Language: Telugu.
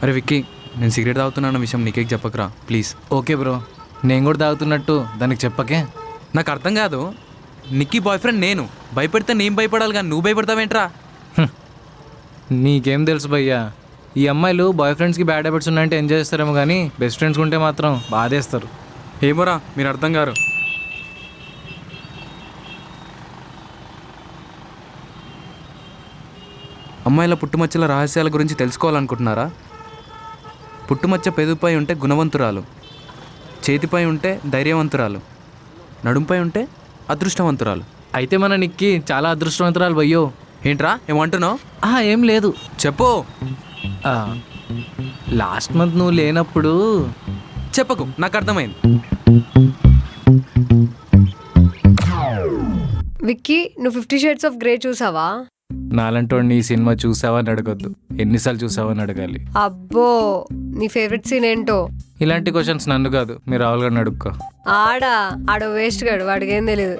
అరే విక్కీ, నేను సిగరెట్ తాగుతున్నా విషయం నీకే చెప్పకరా ప్లీజ్. ఓకే బ్రో, నేను కూడా తాగుతున్నట్టు దానికి చెప్పకే. నాకు అర్థం కాదు, నిక్కీ బాయ్ ఫ్రెండ్ నేను, భయపడితే నేను భయపడాలి కానీ నువ్వు భయపడతావేంట్రా? నీకేం తెలుసు భయ్యా, ఈ అమ్మాయిలు బాయ్ ఫ్రెండ్స్కి బ్యాడ్ హ్యాబిట్స్ ఉన్నాయంటే ఎంజాయ్ చేస్తారేమో కానీ బెస్ట్ ఫ్రెండ్స్ ఉంటే మాత్రం బాధేస్తారు. ఏమోరా మీరు అర్థం గారు. అమ్మాయిల పుట్టుమచ్చల రహస్యాల గురించి తెలుసుకోవాలనుకుంటున్నారా? పుట్టుమచ్చ పెదవుపై ఉంటే గుణవంతురాలు, చేతిపై ఉంటే ధైర్యవంతురాలు, నడుంపై ఉంటే అదృష్టవంతురాలు. అయితే మన నిక్కి చాలా అదృష్టవంతురాలు భయ్యో. ఏంట్రా ఏమంటున్నావు? ఏం లేదు, చెప్పు. లాస్ట్ మంత్ నువ్వు లేనప్పుడు చెప్పకు, నాకు అర్థమైంది. విక్కీ, నువ్వు 50 Shades of Grey చూసావా? నాలంటోడిని ఈ సినిమా చూసావా అని అడగొద్దు, ఎన్నిసార్లు చూసావా అని అడగాలి. అబ్బో, నీ ఫేవరెట్ సీన్ ఏంటో? ఇలాంటి క్వశ్చన్స్ నన్ను కాదు, మీరు రావులుగా అడుక్కో. ఆడ వేస్ట్ గాడు, వాడికి ఏం తెలియదు.